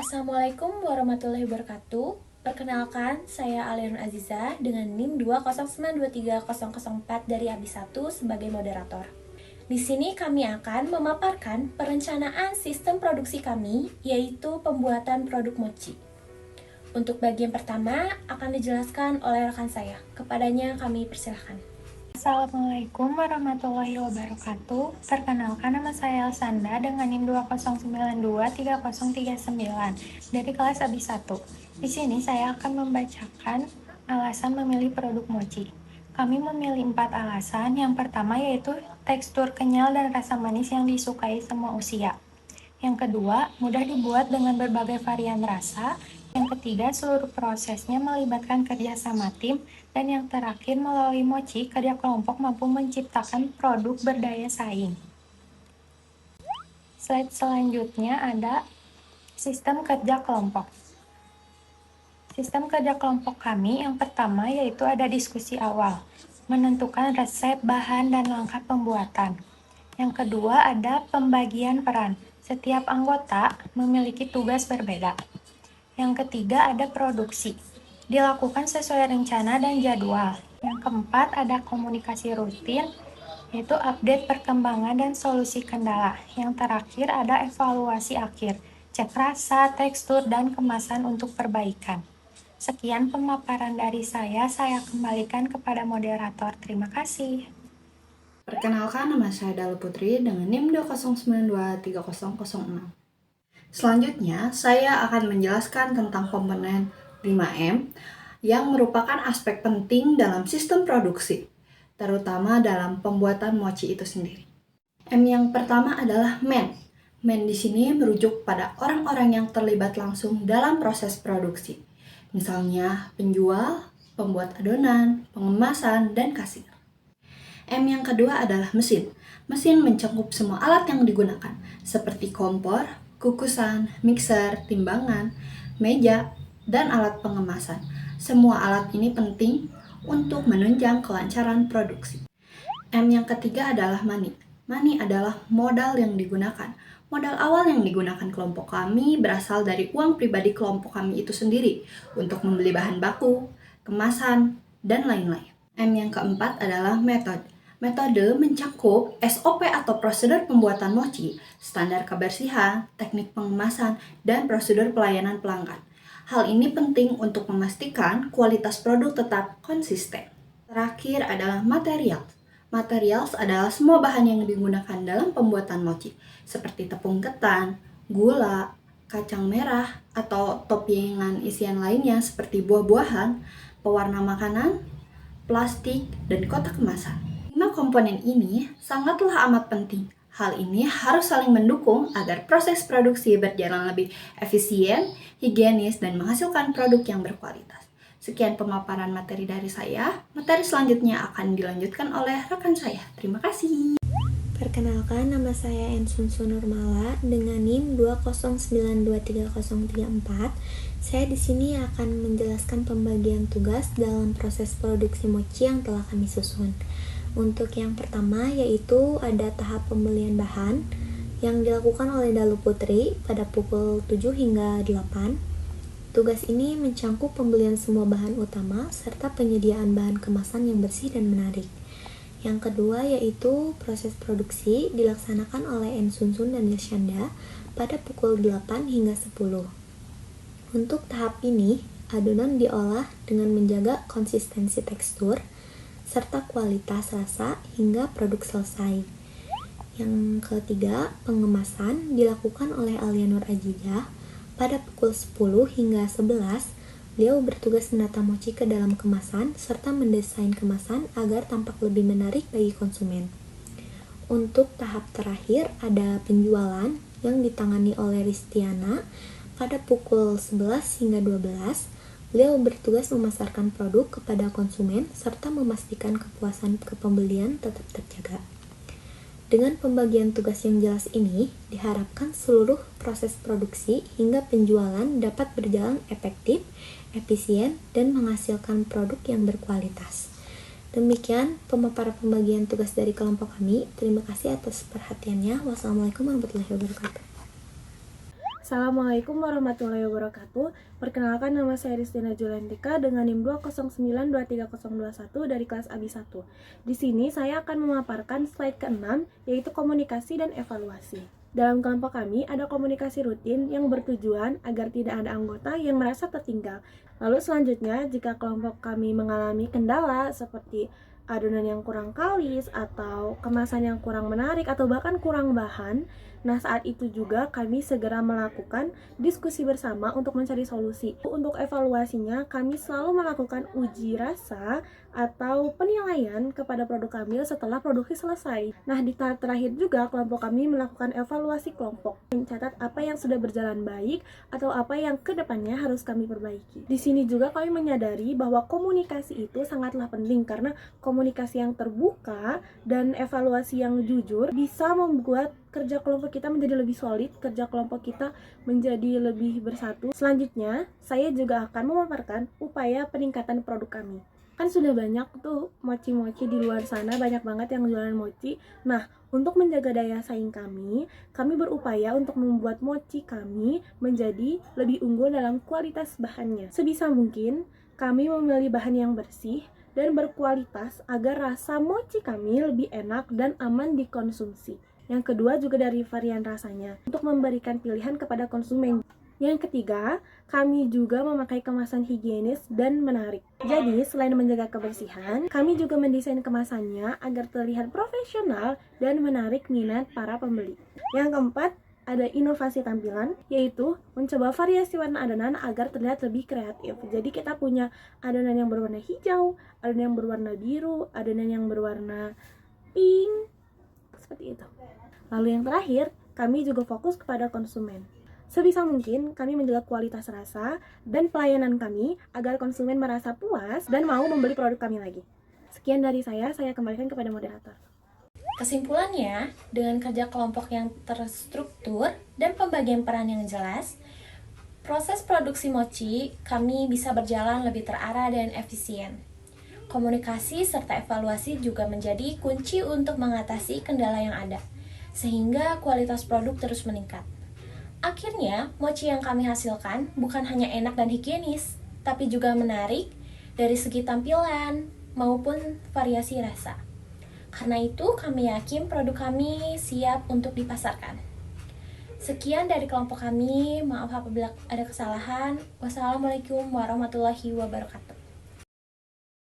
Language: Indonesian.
Assalamualaikum warahmatullahi wabarakatuh. Perkenalkan, saya Alianur Aziza dengan NIM 209230004 dari ABI 1 sebagai moderator. Di sini kami akan memaparkan perencanaan sistem produksi kami, yaitu pembuatan produk mochi. Untuk bagian pertama akan dijelaskan oleh rekan saya. Kepadanya kami persilahkan. Assalamualaikum warahmatullahi wabarakatuh. Perkenalkan, nama saya Elsanda dengan NIM 209230039 dari kelas ABI 1. Di sini saya akan membacakan alasan memilih produk mochi. Kami memilih 4 alasan. Yang pertama yaitu tekstur kenyal dan rasa manis yang disukai semua usia. Yang kedua, mudah dibuat dengan berbagai varian rasa. Yang ketiga, seluruh prosesnya melibatkan kerjasama tim. Dan yang terakhir, melalui mochi, kerja kelompok mampu menciptakan produk berdaya saing. Slide selanjutnya ada sistem kerja kelompok. Sistem kerja kelompok kami yang pertama yaitu ada diskusi awal, menentukan resep, bahan, dan langkah pembuatan. Yang kedua ada pembagian peran. Setiap anggota memiliki tugas berbeda. Yang ketiga ada produksi. Dilakukan sesuai rencana dan jadwal. Yang keempat ada komunikasi rutin, yaitu update perkembangan dan solusi kendala. Yang terakhir ada evaluasi akhir, cek rasa, tekstur, dan kemasan untuk perbaikan. Sekian pemaparan dari saya kembalikan kepada moderator. Terima kasih. Perkenalkan, nama saya Dalu Putri dengan NIM 209230006. Selanjutnya, saya akan menjelaskan tentang komponen 5M yang merupakan aspek penting dalam sistem produksi, terutama dalam pembuatan mochi itu sendiri. M yang pertama adalah man. Man di sini merujuk pada orang-orang yang terlibat langsung dalam proses produksi. Misalnya penjual, pembuat adonan, pengemasan, dan kasir. M yang kedua adalah mesin. Mesin mencakup semua alat yang digunakan, seperti kompor, kukusan, mixer, timbangan, meja, dan alat pengemasan. Semua alat ini penting untuk menunjang kelancaran produksi. M yang ketiga adalah money. Money adalah modal yang digunakan. Modal awal yang digunakan kelompok kami berasal dari uang pribadi kelompok kami itu sendiri untuk membeli bahan baku, kemasan, dan lain-lain. M yang keempat adalah metode. Metode mencakup SOP atau prosedur pembuatan mochi, standar kebersihan, teknik pengemasan, dan prosedur pelayanan pelanggan. Hal ini penting untuk memastikan kualitas produk tetap konsisten. Terakhir adalah material. Materials adalah semua bahan yang digunakan dalam pembuatan mochi, seperti tepung ketan, gula, kacang merah, atau toppingan isian lainnya seperti buah-buahan, pewarna makanan, plastik, dan kotak kemasan. 5 komponen ini sangatlah amat penting. Hal ini harus saling mendukung agar proses produksi berjalan lebih efisien, higienis, dan menghasilkan produk yang berkualitas. Sekian pemaparan materi dari saya. Materi selanjutnya akan dilanjutkan oleh rekan saya. Terima kasih. Perkenalkan, nama saya Ensun Sunurmala dengan NIM 209230034. Saya di sini akan menjelaskan pembagian tugas dalam proses produksi mochi yang telah kami susun. Untuk yang pertama yaitu ada tahap pembelian bahan yang dilakukan oleh Dalu Putri pada pukul 7 hingga 8. Tugas ini mencakup pembelian semua bahan utama serta penyediaan bahan kemasan yang bersih dan menarik. Yang kedua yaitu proses produksi dilaksanakan oleh Ensunsun dan Yashanda pada pukul 8 hingga 10. Untuk tahap ini, adonan diolah dengan menjaga konsistensi tekstur serta kualitas rasa hingga produk selesai. Yang ketiga, pengemasan dilakukan oleh Alianur Aziza pada pukul 10 hingga 11. Beliau bertugas menata mochi ke dalam kemasan serta mendesain kemasan agar tampak lebih menarik bagi konsumen. Untuk tahap terakhir ada penjualan yang ditangani oleh Ristiana pada pukul 11 hingga 12. Beliau bertugas memasarkan produk kepada konsumen serta memastikan kepuasan pembelian tetap terjaga. Dengan pembagian tugas yang jelas ini, diharapkan seluruh proses produksi hingga penjualan dapat berjalan efektif, efisien, dan menghasilkan produk yang berkualitas. Demikian pemaparan pembagian tugas dari kelompok kami. Terima kasih atas perhatiannya. Wassalamualaikum warahmatullahi wabarakatuh. Assalamualaikum warahmatullahi wabarakatuh. Perkenalkan, nama saya Ristina Juliantika dengan NIM 2092301 dari kelas AB 1. Di sini saya akan memaparkan slide ke-6, yaitu komunikasi dan evaluasi. Dalam kelompok kami ada komunikasi rutin yang bertujuan agar tidak ada anggota yang merasa tertinggal. Lalu selanjutnya, jika kelompok kami mengalami kendala seperti adonan yang kurang kalis atau kemasan yang kurang menarik atau bahkan kurang bahan, nah saat itu juga kami segera melakukan diskusi bersama untuk mencari solusi. Untuk evaluasinya, kami selalu melakukan uji rasa atau penilaian kepada produk kami setelah produksi selesai. Nah, di tahap terakhir juga kelompok kami melakukan evaluasi kelompok, mencatat apa yang sudah berjalan baik atau apa yang kedepannya harus kami perbaiki. Di sini juga kami menyadari bahwa komunikasi itu sangatlah penting karena komunikasi yang terbuka dan evaluasi yang jujur bisa membuat kerja kelompok kita menjadi lebih solid, kerja kelompok kita menjadi lebih bersatu. Selanjutnya, saya juga akan memaparkan upaya peningkatan produk kami. Kan sudah banyak tuh mochi-mochi di luar sana, banyak banget yang jualan mochi. Nah, untuk menjaga daya saing kami berupaya untuk membuat mochi kami menjadi lebih unggul dalam kualitas bahannya. Sebisa mungkin, kami memilih bahan yang bersih dan berkualitas agar rasa mochi kami lebih enak dan aman dikonsumsi. Yang kedua juga dari varian rasanya, untuk memberikan pilihan kepada konsumen. Yang ketiga, kami juga memakai kemasan higienis dan menarik. Jadi, selain menjaga kebersihan, kami juga mendesain kemasannya agar terlihat profesional dan menarik minat para pembeli. Yang keempat, ada inovasi tampilan, yaitu mencoba variasi warna adonan agar terlihat lebih kreatif. Jadi kita punya adonan yang berwarna hijau, adonan yang berwarna biru, adonan yang berwarna pink, seperti itu. Lalu yang terakhir, kami juga fokus kepada konsumen. Sebisa mungkin kami menjaga kualitas rasa dan pelayanan kami agar konsumen merasa puas dan mau membeli produk kami lagi. Sekian dari saya kembalikan kepada moderator. Kesimpulannya, dengan kerja kelompok yang terstruktur dan pembagian peran yang jelas, proses produksi mochi kami bisa berjalan lebih terarah dan efisien. Komunikasi serta evaluasi juga menjadi kunci untuk mengatasi kendala yang ada, sehingga kualitas produk terus meningkat. Akhirnya, mochi yang kami hasilkan bukan hanya enak dan higienis, tapi juga menarik dari segi tampilan maupun variasi rasa. Karena itu, kami yakin produk kami siap untuk dipasarkan. Sekian dari kelompok kami, maaf apabila ada kesalahan. Wassalamualaikum warahmatullahi wabarakatuh.